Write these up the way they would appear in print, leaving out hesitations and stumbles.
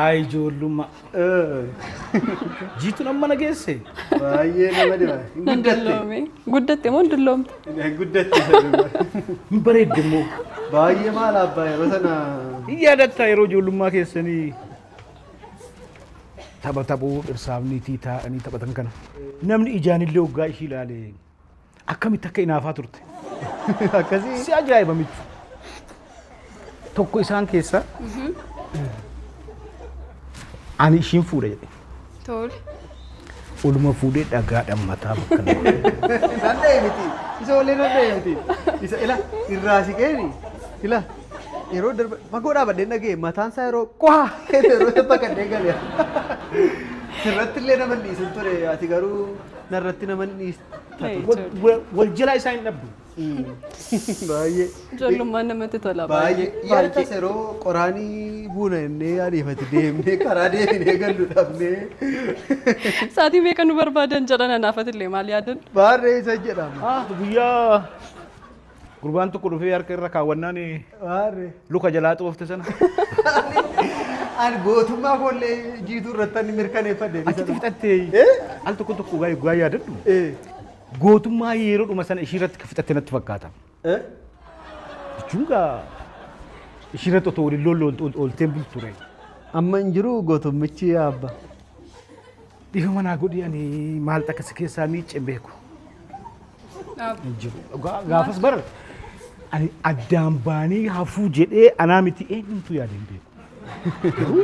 Ay ijoollummaa. Jiitu nama nageesse. Baay'ee nama dhiba. Dulloome. Guddatte moo dulloomte? Guddatte. Hin bareedde immoo. Baay'ee maal abbaa yeroo sana. Hin yaadatta yeroo ijoollummaa keessanii tapha taphuu dhirsaafniitii taa'anii taphatan kana. Namni ijaanillee waggaa ishii ilaale akkamitti akka inaafaa turte. Akkasii. Si ajaa'iba michu. Tokko isaan keessa ani ishiin fuudhe jedhe. Tole. Oluma fuudhee dhagaadhaan mataa bakka nama. Nanda'e miti. Isa ollee nanda'e miti. Isa ila irraa siqeeni. Ila yeroo darba fagoo dhaabadhee dhagee mataan isaa yeroo qohaa yeroo bakkadhee galee. Sirratti illee nama dhiisan ture ati garuu narratti nama dhiisan. Wal jalaa isaa hin dhabdu. Baay'ee. Ijoollummaan namatti tola baay'ee. Yaada yeroo qoraanii buuna innee ariifate deemnee karaa deemnee gallu dhabnee. Saatii meeqa nu barbaadan jedhan anaafatillee maal yaadan? Baarree isa jedhama. Guyyaa gurbaan tokko dhufee harka irra kaawwannaan Baarree. luka jalaa xoofte sana. Ani gootummaa koollee jiituu irratti ani mirkaneeffadhe. Achitti fixattee al tokko tokko gaa yaadadhu. Gootummaa yeroo dhuma sana ishii irratti fixatte natti fakkaata. Jechuun gaa ishii irratti otoo waliin lollu oolteen bultu ture. Amma hin jiru gootummichi yaabba. Dhiiga manaa godhi ani maal takka si keessaa miicce beeku. Gaafas bara ani addaan baanii hafuu jedhee anaa miti eenyutu yaadeen beeku.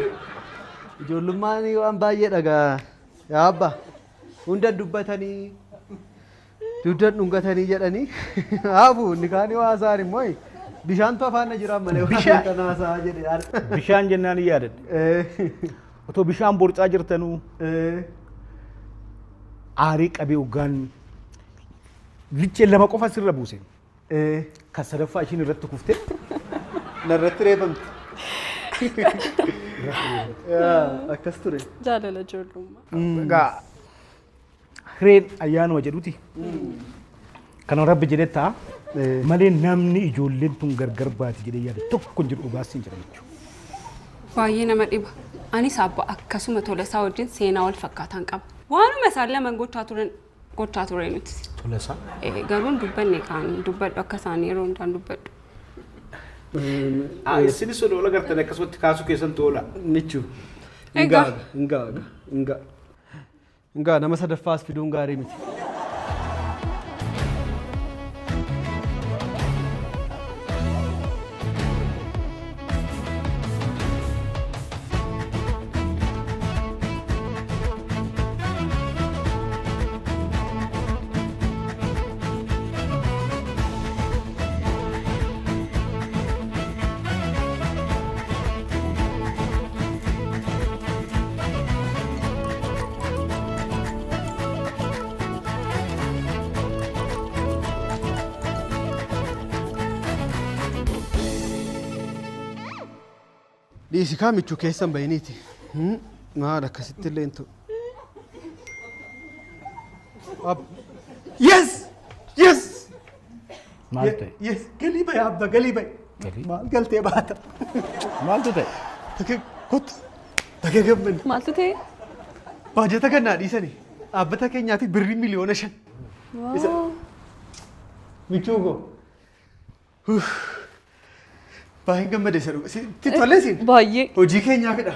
Ijoollummaan waan baay'ee dhagaa yaabba. Hunda dubbatanii duddan dhungatanii jedhanii haafu inni kaanii haasaan immoo bishaantu afaan jira malee waan kana haasaa jedhe. Bishaan jennaan hin yaadadhe. Otoo bishaan borcaa jirtanuu aarii qabee hoggaan lichee lama qofa sirra buuse. Kan sadaffaa ishiin irratti kuftee. Narratti reeffamti. Akkas ture. Jaalala ijoollummaa. Egaa hireen ayyaanuma jedhuti. Kana rabbi jedhee ta'a. Malee namni ijoolleen tun gargar baati jedhee yaada tokko hin jiru dhugaas hin jira jechuudha. Baay'ee nama dhiba. Anis abba akkasuma Tolasaa wajjin seenaa wal fakkaataan qaba. Waanuma isaan lama gochaa ture nuti. Tolasaa? Garuu dubbanne kaanii dubbadhu akka isaanii yeroo hundaan dubbadhu. Isinis ola gartan akkasumatti kaasuu keessan toola. Michu. Engaa nama sadaffaas fiduun gaarii miti. Dhiisi kaa michuu keessan bahiniiti. Maal akkasitti illee hin ta'u. Yes! Maal ta'e? Yes! Galii bahe abba galii bahe. Maal galtee baata? Maaltu ta'e? Takee kottu. Takee gammanni. Maaltu ta'e? Baajata kannaa dhiisanii. Dhaabbata keenyaatiif birrii miliyoona 5. Michuu koo. Baay'ee gammadee isa dhuga. Itti tolee siin? Baay'ee. Hojii keenyaa fedha.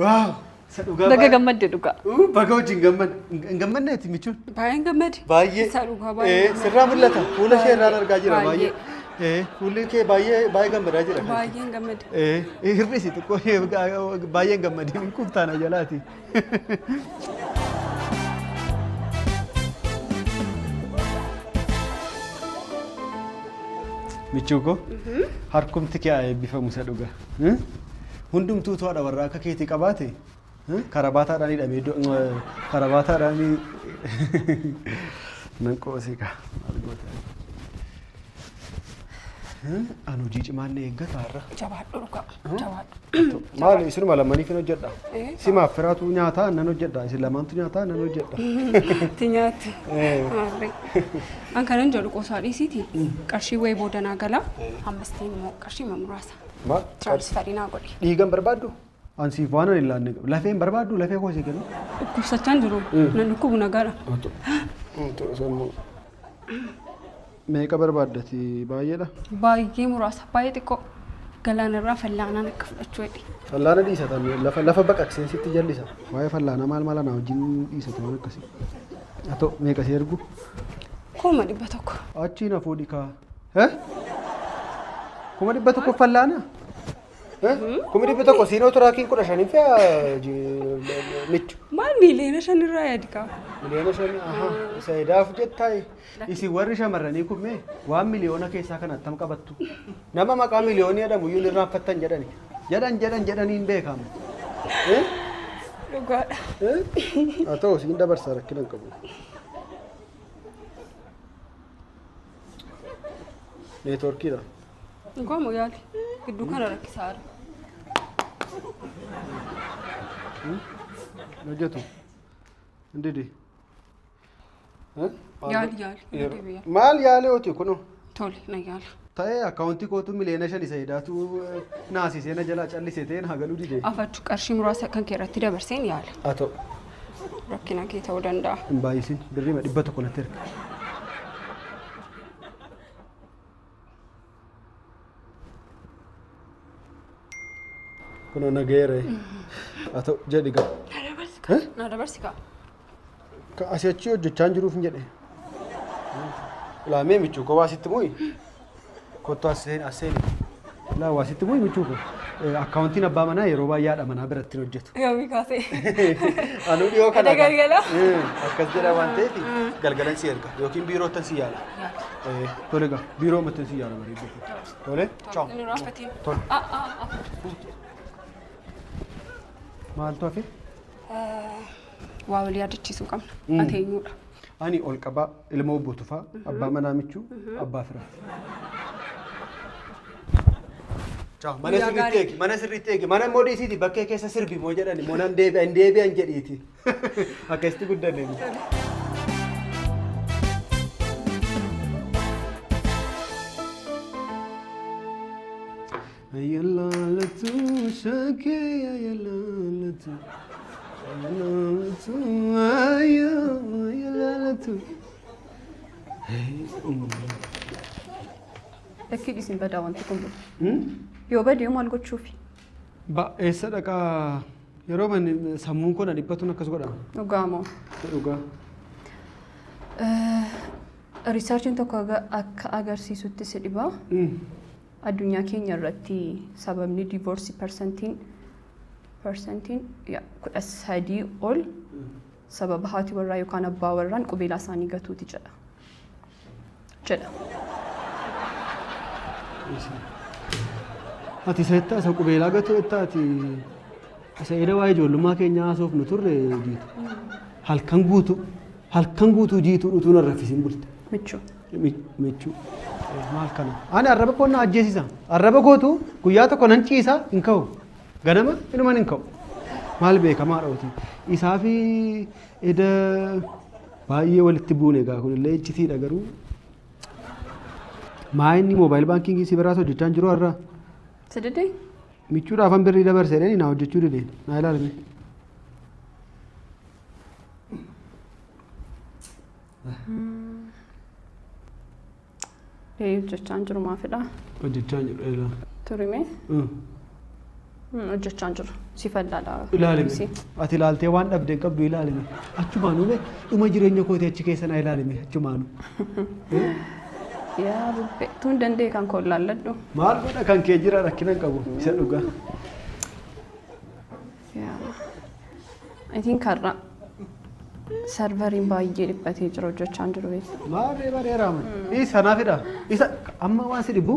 Waaw! Isa dhugaa Daga gammadde dhugaa. Baga wajjin gammadde. Hin gammadneeti michuun? Baay'een gammade. Baay'ee. Isa dhugaa baay'ee. Sirraa mul'ata. Fuula ishee irraan argaa jira baay'ee. Fuulli kee baay'ee gammadaa jira. Baay'een gammade. Hir'isi xiqqoo baay'een gammadii kuftaana jalaati. Michuuko harkumti kee eebbifamu isa dhuga. Hundumtuu to'adha warra akka keetii qabaate karabaataadhaan hidhamee karabaataadhaan nan qoosee kaa maal goota. Anu hojii cimaan na eeggata har'a. Jabaadhu dhugaa. Jabaadhu. Maali isinuma lamaniif hin hojjedha. Simaaf firaatu nyaataa nan hojjedha. Isin lamaantu nyaataa nan hojjedha. Ti nyaatti. An kanan jedhu qosaa dhiisiiti. Qarshii wayii boodanaa gala. Ammastiin immoo qarshii muraasa. Maal? Tiraansfarii naa godhi. Dhiigan barbaaddu? Ansi waan ani laanne lafeen barbaadu lafee koo si kennu. Kuusachaan jiru. Nan dhukkubu nagaadha. Meeqa barbaaddati baay'eedha? Baay'ee muraasa. Baay'ee xiqqoo. Galaanarraa fallaanaan akka fudhachuu jedhe. Fallaana dhiisatan lafa baqaqseen sitti jallisa. Waa'ee fallaana maal maala na wajjin dhiisatu waan akkasii. Haa ta'u meeqa si ergu? 100,000. Achi na fuudhi kaa. 100,000 fallaana? 100,000 siinoo turaakiin 15 fe'a michu. Maal miliyoona 5 irraa yaadi kaa? Miliyoona 5 isa edaaf jettaa isi warri shamarranii kun mee waan miliyoona keessaa kan attam qabattu. Nama maqaa miliyoonii jedhamu iyyuu irraanfattan jedhani. Jedhaniin beekamu. Dhugaadha. Haa ta'u siin dabarsaa rakkina hin qabu. Neetwoorkiidha. Ngoomo yaali. Gidduu kana rakkisaadha. Hojjetu. Ndidi. Yaali. Maal yaale oti kuno? Tole na yaala. Ta'ee akkaawuntii kootu miliyoona 5 isa hidhaatu naasisee na jala callisee ta'een hagaluu dide. Afachuu qarshii muraasa kan kee irratti dabarseen yaala. Haa ta'u. Rakkina kee ta'uu danda'a. Hin baay'isin birrii 100 natti erga. Kuno nageere. Haa ta'u jedhi gaa. Na dabarsi kaa. Asii achi hojjechaan jiruuf hin jedhe. Laamee michuu koo waasitti muyi. Kottu aseen. Laa waasitti muyi michuu koo. Akkaawuntiin abbaa manaa yeroo baay'ee haadha manaa biratti hojjetu. Yoomii kaasee. Anuu dhiyoo kana. Galgala. Akkas jedha waan ta'eef galgalan si erga yookiin biirootan si yaala. Tole gaa biiroo matan si yaala bareedu. Tole. Ciao. Inni raafatiin. Tole. Maaltu hafe? Waa walii yaadachiisuu qabna. Ati eenyudha? Ani ol qabaa ilma obbo Tufaa abbaa manaa michuu abbaa firaa. Ciao. Mana sirriitti eegi. Mana immoo dhiisiiti bakkee keessa sirbi moo jedhani moo nan deebi'an jedhiiti. Akkasitti guddanne. Ayyalalatu shakee ayyalalatu. Ayyalalatu. Lakkii dhiisin badaa wanti kun yoo badee maal gochuufi? Eessa dhaqaa yeroo manni sammuun kun dhibbatuun akkas godhama. Dhugaa moo? Dhugaa. Riisarchiin tokko akka agarsiisutti si dhibaa. Addunyaa keenya irratti sababni diivoorsii parsantiin 13 ol sababa haati warraa yookaan abbaa warraan qubeelaa isaanii gatuuti jedha. Ati seetta isa qubeelaa gatuu ettaati isa edda waa'ee ijoollummaa keenyaa haasofnu turre jiitu. Halkan guutuu jiituu dhutuu narra fisiin bulte. Michuu. Maal kana? Ani arraba koo na ajjeesisa. Arraba kootu guyyaa tokko nan ciisa hin ka'u. Ganama inuman hin ka'u. Maal beekamaa dhawuti. Isaa fi edda baay'ee walitti buune egaa kunillee ijjitiidha garuu. Maa inni moobaayil baankingii si biraas hojjechaa jiru har'a. Saddeetii? Michuudhaafan birrii dabarseedhaan naa hojjechuu dideen. Naa ilaalame. Hojjechaa jiru maafidha? Hojjechaa jiru. Turimee? Hojjechaa jiru. Si fallaadha. Ilaalime. Ati ilaaltee waan dhabdee qabdu ilaalime. Achumaanuu dhuma jireenya kootii achi keessa naa ilaalime achumaanuu. Yaa bubbee tun danda'e kan koo laalladhu. Maal godha kan kee jira rakkina hin qabu isa dhugaa. I think har'a sarvariin baay'ee dhiphatee jira hojjechaa jiru beeku. Maarree bareeraa man. Isa naafidha. Isa amma waan si dhibbu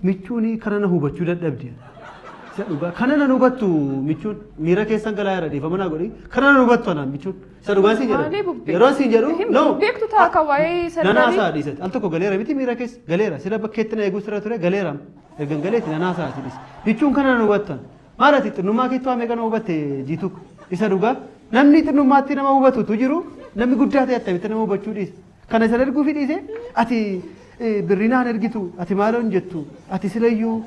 michuun kana na hubachuu dadhabdi. Isa dhugaa kana na hubattu michuun miira keessan galaa irra dhiifama naa godhi kana na hubattu anaan michuun. Isa dhugaa siin jedhu. Yeroo siin jedhu no. Beektu ta'a akka waa'ee sarvarii. Nanaasaa dhiisati. Al tokko galeera miti miira keessa galeera. Sira bakkeetti na eeguu sirra ture galeera. Ergan galeetti nanaasaa ati dhiisa. Michuun kana na hubattu. Maal ati xinnummaa keetti waa meeqa na hubatte jiitu. Isa dhugaa namni xinnummaatti nama hubatutu jiru namni guddaa ta'e attamitti nama hubachuu dhiisa. Kana isa erguufi dhiise ati birrinaan ergitu ati maaloon jettu ati silayyuu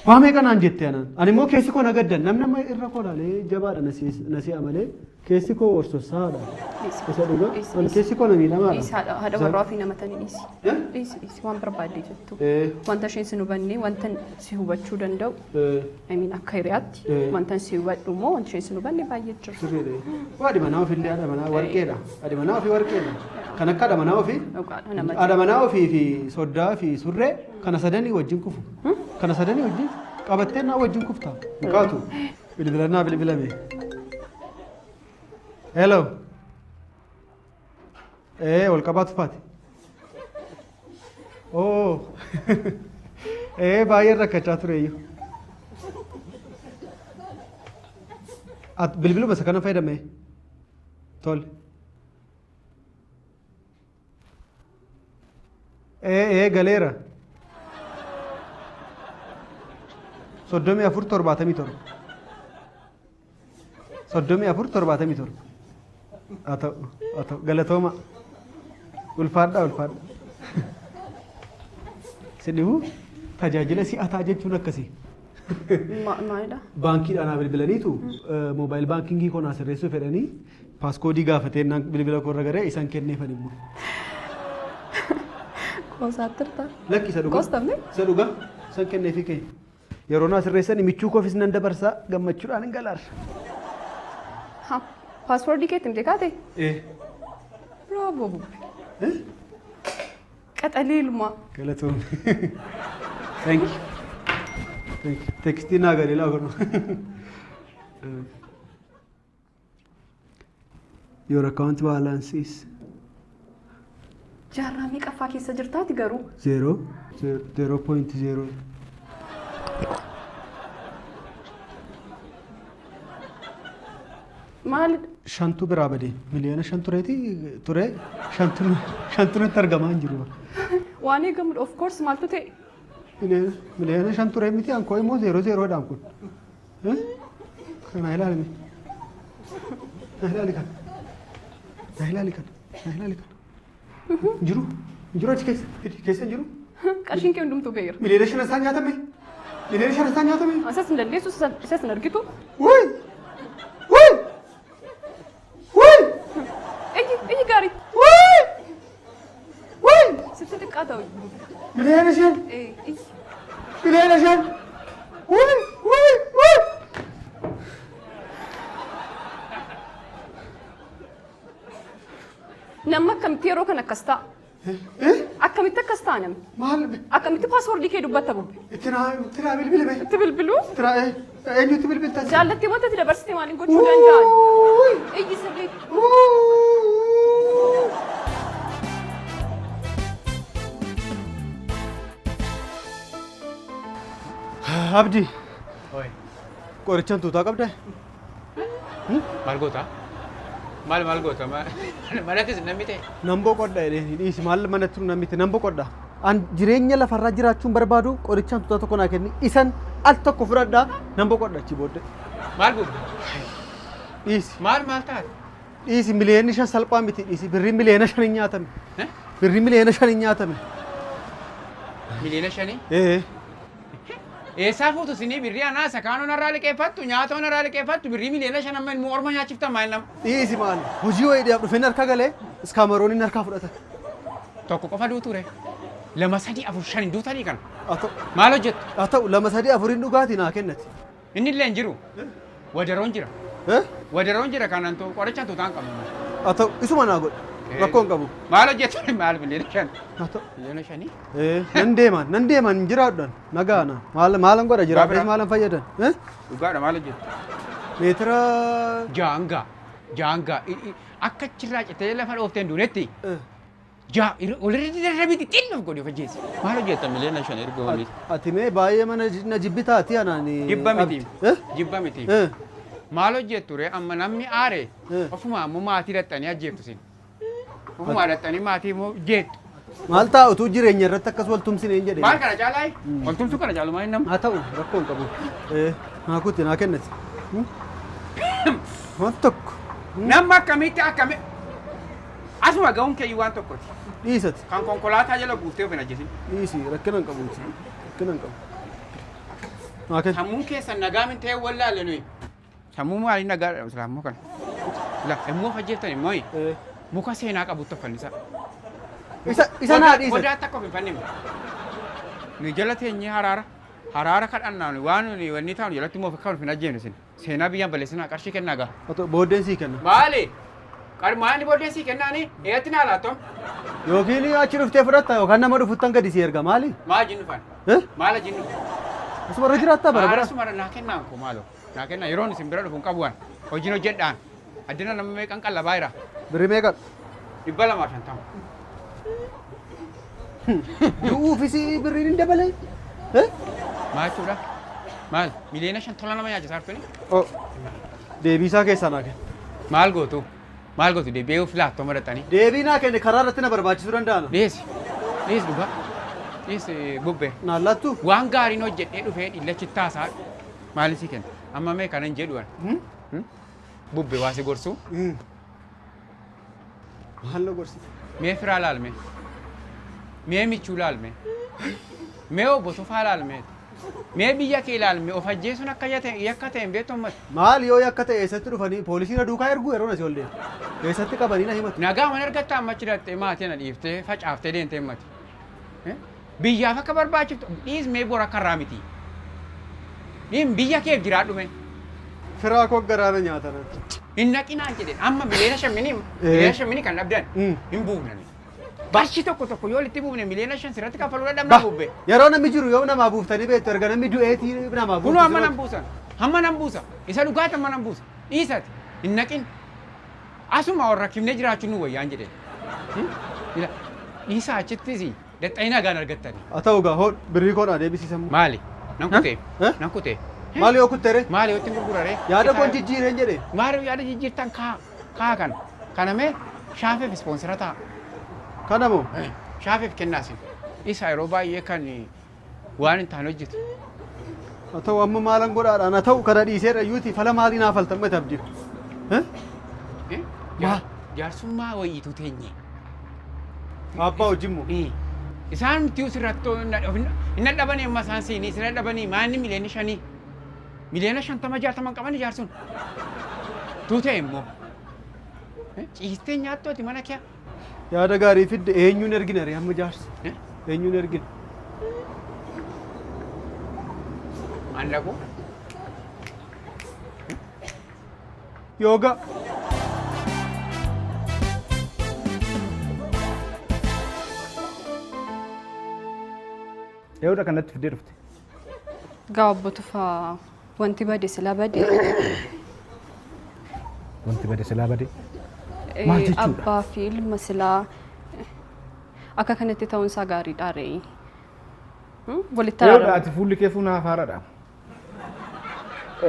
Waamee kanaan jettee anaan. Ani immoo keessi koo nagaddan namni amma irra koo laalee jabaadha nasi amalee keessi koo horsossaadha. Isa dhuga keessi koo namii lamaadha. Haadha warraa fi namatanii dhiisi. Dhiisi waan barbaadde jettu. Wanta isheen si hubanne wanta si hubachuu danda'u. Akka hiriyaatti wanta si hubadhu immoo wanta isheen si hubanne baay'ee jiru. Waa dhimanaa ofillee haadha manaa warqeedha. Dhimanaa ofii warqeedha. Kan akka haadha manaa ofii. Haadha manaa ofii fi soddaa fi surree kana sadanii wajjin kufu. Kana sadanii wajjin qabattee naa wajjin kuftaa. Mukaatu bilbilannaa bilbilame. Hello. Wal qabaatu faati. Oh. Baay'ee rakkachaa ture iyyuu. Bilbiluma isa kana fayyadame. Tole. Galeera. 3477 3477 atau galatooma ulfaadha sidhibu tajaajila si'ataa jechuun akkasii maalidha baankiidhaan bilbilaniitu moobaayil baankingii koo naa sirreessuu fedhanii paaskoodii gaafatee naan bilbila koo irra garee isaan kenneefan immoo koosaatirta lakki isa dhuga isaan kenneefii keenya yeroo naa sirreessanii michuu koofis nan dabarsaa gammachuudhaan hin galaarra. Paaspoortii keetti miti kaate? Bravo bubbe. Qaxaliiluma. Galatoom. Thank you. Tekstii naa galeelaa godhu. Your account balance is jaarraa meeqaffaa keessa jirtaati garuu? 0.0. Maal shantu biraa badee miliyoona 5 tureeti ture shantu nutti argamaa hin jiru. Waan eegamu of course maaltu ta'e? Miliyoona 5 ture miti ankoo immoo 0.0dhaan kun. Kana ilaalame. Ilaali kan. Jiru achi keessa jiru. Qarshiin kee hundumtuu beera. Miliyoona 5 isaan nyaatame. Asas hin dandeessu asas hin argitu. Iji gaarii. Sitti xiqqaa ta'u. Miliyoona 5. Namni akkamitti yeroo kana akkas ta'a? Akkamitti akkas ta'a namni? Maal? Akkamitti paaswoordii kee dubbatta bubbe? Itti bilbilame. Itti bilbiluu? Eenyutti bilbilta? Jaallattii wanta itti dabarsitee maaliin gochuu danda'an? Iyyi sirrii. Abdi. Qorichaan tuutaa qabdaa? Maal goota? Maal goota? Manattis namni ta'e? Namboo qodha dhiisi maal manatti namni ta'e namboo qodha. An jireenya lafarraa jiraachuun barbaadu qorichaan tuutaa tokko naa kenni isan al tokko fudhadhaa namboo qodha achi booddee. Maal goota? Dhiisi. Maal taate? Dhiisi miliyoonni 5 salphaa miti dhiisi birrii miliyoona 5 hin nyaatame. Birrii miliyoona 5 hin nyaatame. Miliyoona 5? Eessaa fuutu sinii birrii anaasa kaanoon irraa liqeeffattu nyaatoon irraa liqeeffattu birrii miliyoona 5 amma immoo orma nyaachiftan maal nama? Dhiisi maal hojii wayii dhiyaaf dhufeen harka galee iskaamarooniin harkaa fudhata. Tokko qofa duuture. 2 3 4 5 duutanii kana. Maal hojjettu? Haa ta'u 2 3 4 dhugaatii naa kennati. Inni illee hin jiru. Wadaroon jira. Wadaroon jira kanaan qorichaan tuutaan qabu. Haa ta'u isuma naa godhe. Rakkoon qabu. Maal hojjettu maal miliyoona 5? Haa ta'u. Miliyoona 5? Nan deeman jiraadhaan nagaana maalan godha jiraadhaan maalan fayyadan. Dhugaadha maal hojjettu? Meetira jaanga akka achirraa citee lafa dhoofteen duunetti olirratti darrabiitti xinnuuf godhe fajjeessi. Maal hojjetta miliyoona 5 erga waliin? Ati mee baay'ee mana na jibbitaati anaan. Jibba miti. Maal hojjettu ree amma namni aare ofuma ammoo maatii dhaxxanii ajjeeftu sin. Ofuma dhaxxanii maatii immoo jeettu. Maal ta'a utuu jireenya irratti akkas waltumsine hin jedhee. Maal kana caalaa? Waltumsuu kana caalu maal nama? Haa ta'u rakkoon qabu. Naa kutti naa kennati. Waan tokko. Nama akkamitti asuma ga'uun keeyyuu waan tokkoti. Dhiisati. Kan konkolaataa jala guuftee of hin ajjeesin. Dhiisi rakkinan qabuuti. Rakkinan qabu. Sammuun keessa nagaa min ta'e wallaalle nuyi. Sammuu maaliin nagaa islaamuu kana. La immoo fajjeeftani mooyi. Muka seenaa qabutti uffannisa. Isa naa dhiisa. Wadaa takka of hin fannimu. Ni jala teenyee haraara kadhannaan waan wanni taanu jalatti immoo fakkaan of hin ajjeenu isin. Seenaa biyyaan balleessinaa qarshii kennaa gaa. Booddeen sii kenna. Maali? Qarmaani booddeen sii kennaani eeyyatti naa laattom. Yookiin achi dhuftee fudhatta yookaan nama dhufuttan gadi si erga maali? Maal jinnu fan? Maala jinnu? Asuma irra jiraattaa bara bara. Asuma irra naa kennaan koo maaloo. Naa kennaa yeroon isin bira dhufuun qabuwan. Hojiin hojjedhaan. Addina nama meeqan qallabaa jira. Birrii meeqa? 250. Du'uufis birriin hin dabalee? Maal jechuudha? Maal? Miliyoona 5 tola nama nyaachisa arfini? Deebiisaa keessaa naa kenna. Maal gootu? Maal gootu deebi'ee of laattoo maratanii? Deebii naa kenne karaa irratti na barbaachisuu danda'ana. Dhiyeessi. Dhiyeessi dhugaa. Dhiyeessi bubbee. Naan laattu? Waan gaariin hojjedhee dhufee dhillachi taasaa maali sii kenna? Amma mee kanan jedhu bubbee waa si gorsuu? Maal na gorsi? Mee firaa laalme? Mee michuu laalme? Mee obbo Tufaa laalme? Mee biyya kee laalme of ajjeesuun akka yakka ta'e hin beektu ummata? Maal yoo yakka ta'e eessatti dhufanii poolisii na duukaa erguu yeroo nasi ol deemu. Eessatti qabanii na himatu. Nagaa mana argatta amma achi dhattee maatii na dhiiftee facaaftee deemtee himmati. Biyyaaf akka barbaachiftu dhiismee bora karraa miti. Dhiin biyya keef jiraadhu mee? Firaa koo garaana nyaatan. Hin naqinaan jedheen amma miliyoona 5 kan dhabdan hin buufnani. Bashi tokko yoo litti buufne miliyoona 5 sirratti kaffaluu dadhabnaa bubbee. Yeroo namni jiru yoo namaa buuftanii beektu erga namni du'eetii namaa buuftu. Kunoo amma nan buusan. Hamma nan buusa. Isa dhugaata amma nan buusa. Dhiisati. Hin naqin. Asuma warra kifnee jiraachuun nu wayyaan jedheen. Dhiisa achittis dadhabina nagaan argattani. Haa ta'u gaa hoo birrii koodhaa deebisiisan. Maali? Nan kutee. Nan kutee. Maali yoo kuttere? Maali yoo ittiin gurguraree? Yaada koon jijjiireen jedhe. Maali yaada jijjiirtan kaa kan. Kanamee shaafeef ispoonsira ta'a. Kana moo? Shaafeef kennaasin. Isa yeroo baay'ee kan waan hin taane hojjetu. Haa ta'u amma maalan godhaadhaan haa ta'u kana dhiisee dhayyuuti fala maalii naaf faltan mata abdiin. Jaarsummaa wayiitu teenye. Abbaa wajjin moo? Isaan miti sirrattoo hin dhabanii amma isaan siinii sirra dhabanii maanni miliyoona 5 miliyoona 50 qaban ijaarsuun. Tuutee immoo. Ciistee nyaattooti mana kee. Yaada gaarii fidde eenyuun ergina ree amma jaarsi. Eenyuun ergina. Maallaqoo. Yooga. Eewudha kanatti fidee dhufte. Gaabbo Tufaa wanti bade silaa bade. Wanti bade silaa bade. Maal jechuudha? Abbaa fi ilma silaa akka kanatti ta'uun isaa gaariidha ree. Walitti Eewudha ati fuulli kee fuunaa faaradha.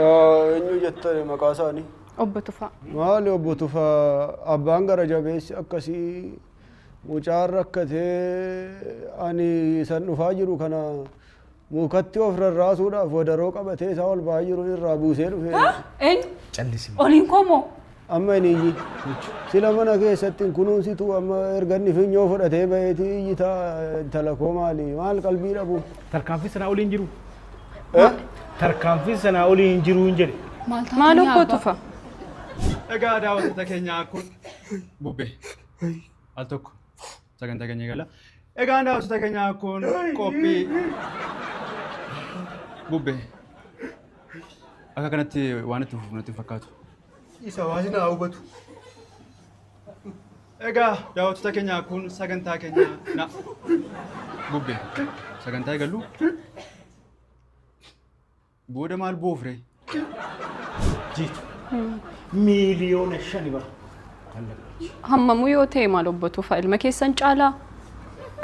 Eenyu jettanii maqaa isaanii? Obbo Tufaa. Maali obbo Tufaa abbaan gara jabeessi akkasii mucaan rakkatee ani san dhufaa jiru kana mukatti of rarraasuudhaaf wadaroo qabatee isaa ol ba'aa jiru irraa buusee dhufee. Eenyu? Callisi. Oliin koomoo? Amma inni sila mana keessatti kunuunsitu amma erganni finyoo fudhatee baheetii iyyitaa intala koo maal qalbii dhabu. Tarkaanfii sanaa oliin jiru. Tarkaanfii sanaa oliin jiru hin jedhe. Maal obbo Tufaa? Egaa daawwattoota keenyaa kun bubbee al tokko sagantaa keenya gala. Egaa daawwattoota keenyaa kun qophii bubbee akka kanatti waan itti fufu natti fakkaatu. Isa waa sinaa hubatu. Egaa daawwattoota keenyaa kun sagantaa keenya na bubbee sagantaa eegallu booda maal boofre? Jiitu. Miliyoona 5 bara. Hammamuu yoo ta'e maal obbo Tufaa ilma keessan caalaa?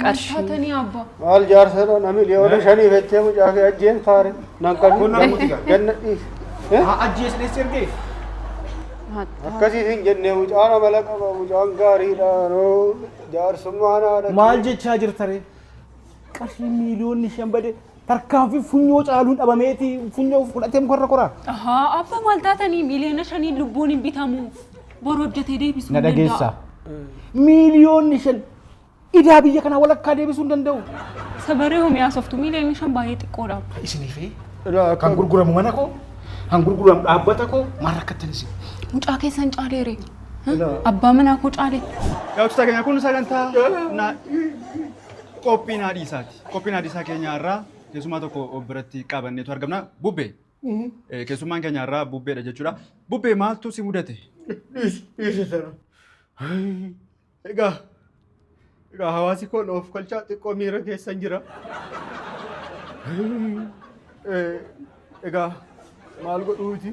Qarshii. Maal jaarsa na miliyoona 5 fettee mucaa kee ajjeen faare nan qabu ganna dhiis. Ajjeesnee sirgee. Akkasii hin jennee mucaan amala qaba mucaan gaariidha noo jaarsummaan haadha. Maal jechaa jirta ree? Qarshii miliyoonni 5 bade. Tarkaanfii funyoo caaluun dhabameeti funyoo fudhatee mukarra koraa. Abba maal taatanii miliyoona 5 lubbuun hin bitamu. Bor hojjetee deebisuu Na dhageessaa. Miliyoonni 5 idaa biyya kanaa walakkaa deebisuu hin danda'u. Sabaree homiyaa softu miliyoonni 5 baay'ee xiqqoodha. Isiniif Kan gurguramu mana koo, kan gurguramu dhaabbata koo maal rakkattanisi? Mucaa keessan caaleere. Abbaa manaa koo caale. Yaa uffata keenya kun sagantaa qophii naadhiisaati. Qophii naadhiisaa keenyaarraa keessumaa tokko biratti qabanneetu argamna. Bubbee. Keessummaan keenyaarraa bubbeedha jechuudha. Bubbee maaltu si mudate? Egaa hawaasi kun of kolchaa xiqqoo miira keessa jira. Egaa maal godhuuti?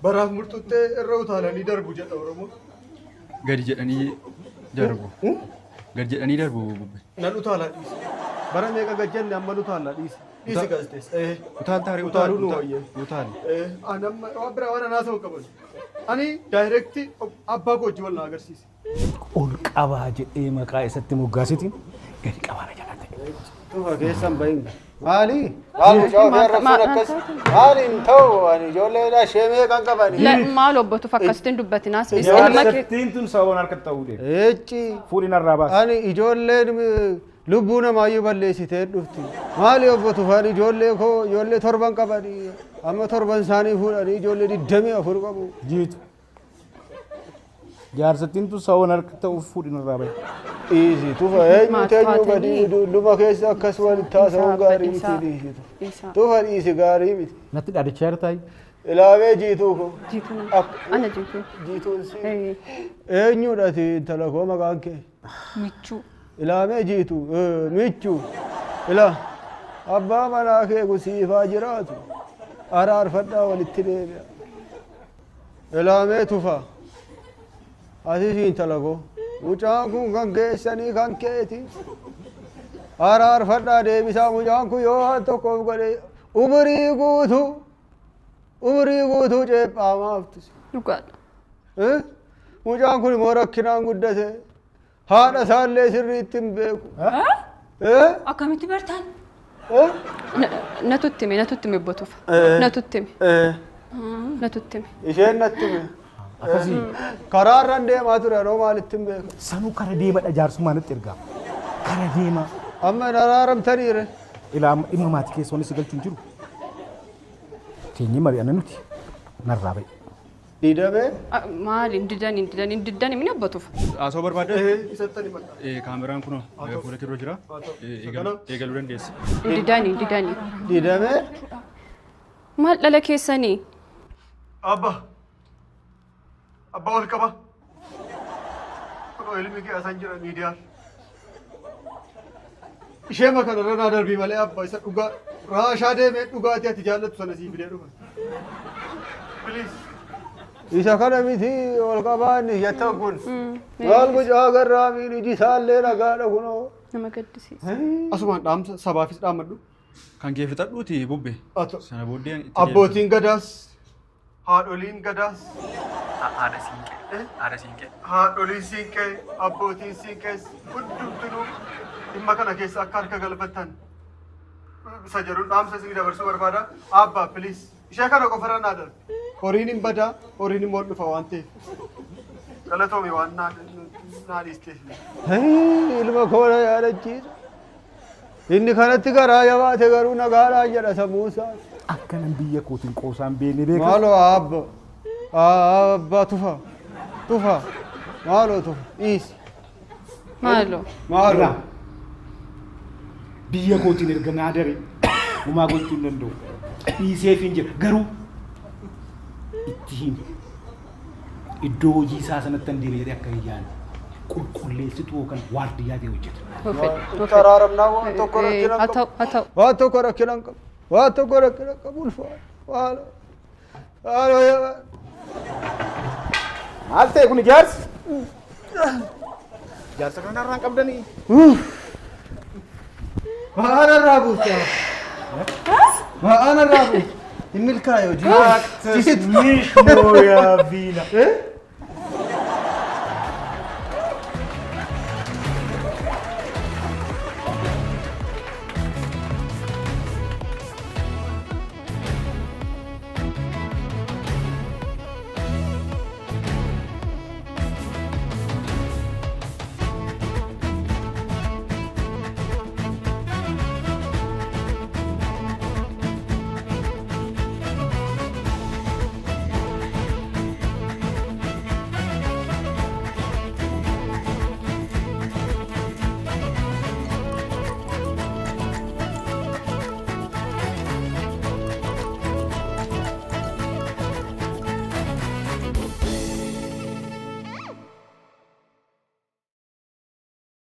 Baraaf murtuttee irra utaalanii darbu jedha Oromoo. Gadi jedhanii darbu. Gadi jedhanii darbu bubbee. Nan utaalaa dhiisi. Bara meeqa gajjanne amma utaalaa dhiisi. Dhiisi gaazexees. Utaal taaree utaaluu nu wayye. utaal. Anamma waan biraa waan anaa ta'u qaban. Ani daayirekti abbaa koo wajji wal na agarsiise. Ol qabaa jedhee maqaa isatti moggaasitiin gadi qabaana jedhate. Tufa keessan bahin. Maali? Maali shawaa rafuun akkas. Maaliin ta'u ani ijoolleedha sheemee kan qabani. Maal obbatu fakkastiin dubbatinaas Jaarsettiin tun sababoon harkatti ta'uu deema. Eecci. Fuudhin irraa baasa. Ani ijoolleen lubbuu namaayyuu balleessitee dhufti. Maali obbatu faani ijoollee torban qabani. Amma torban isaanii fuudhanii ijoollee 24 qabu. Jiitu. Jaarsettiin tun sababoon harkatti ta'uu fuudhin irraa bahe. Easy tufa eenyu gadi luma keessa akkas walitti taasisuun gaarii miti dhiisitu. Tufa dhiisi gaarii miti. Natti dhaadachaa jirtaa? Ilaamee jiituu ko. Jiituu ana jiituu. Jiituun si. Eenyudhati intala koo maqaan kee? Michuu. Ilaamee jiituu michuu. Ila abbaa manaa kee gusiifaa jiraatu. Araarfadhaa walitti deebi'a. Ilaamee tufa. Ati intala koo. Mucaan kun kan keessanii kan keeti. Araarfadhaa deebisaa mucaan kun yoo waan tokkoof godhe umurii guutuu ceephaamaaf tise. Dhugaadha. Mucaan kun immoo rakkinaan guddate. Haadha isaallee sirriitti hin beeku. Akkamitti bartaan? Natutti hime botufa. Natutti hime. Isheen natti hime. Akkasii. Karaarraan deemaa ture yeroo maalitti hin beeku. Sanuu kara deemadha jaarsummaa natti ergaa. Kara deema. Amma daraaramtaniire. Ilaa dhimma maatii keessa wanni si galchuun jiru. Teenyee mari'anna nuti narraa bahe. Didamee. Maali diddan himni abbatuuf. Asoo barbaadde? Isattani madda. Kaameraan kunoo fuula kirroo jira. Eegaluu dandeessa. Diddan. Didamee. Maal dhala keessanii? Abbaa ol qaba. Kunoo ilmi kee asan jira miidiyaan. Ishee makana irra naa darbii malee abbaa isa dhugaa raashaa deemee dhugaatii ati jaallattu sana sii fidee dhufa. Isa kana miti ol qabaan jettan kun. Maal gucaa garraa miini jisaallee nagaadha kunoo. Nama gaddisiisa. Asumaan dhaamsa sabaafis dhaammadhu. Kan kee fixadhuuti bubbee. Sana booddee Abbootiin gadaas. Haadholiin gadaas. Haadha siinqee. Haadholiin siinqee, abbootiin siinqees hundumtuu dhimma kana keessa akka harka galfattan isa jedhuun dhaamsa isin dabarsuu barbaada. Abbaa piliis ishee kana qofarra naa darbe. Horiin hin badaa, horiin immoo dhufa waan ta'eef. Galatoome waan naa dhiisteef. Ilma koona yaadachiisa. Inni kanatti garaa jabaate garuu nagaadhaan jedha sammuu isaa. Akkanan biyya kootiin qoosaan beekne beekaa. Maaloo abbaa tufa. Maaloo tufa dhiisi. Maaloo. Biyya kootiin erga naa dare homaa gochuu hin danda'u. Dhiiseef hin jira garuu itti himi. Iddoo hojii isaa sanatti hin deebi'ee akka hin yaadne qulqulleessituu yookaan waardiyyaa ta'e hojjeta. Taraaramnaa waan tokko rakkina haa qabu. ta'u. Waan tokko rakkina qabu. Waan tokko rakkina qabu ulfaadha. Maal ta'e kun ijaarsi? Ijaarsa kana irraan qabdanii. Ma'aan irraa buusta. Ma'aan irraa buusta. Hin milkaa'e hojii. Miishmoo yaa biila.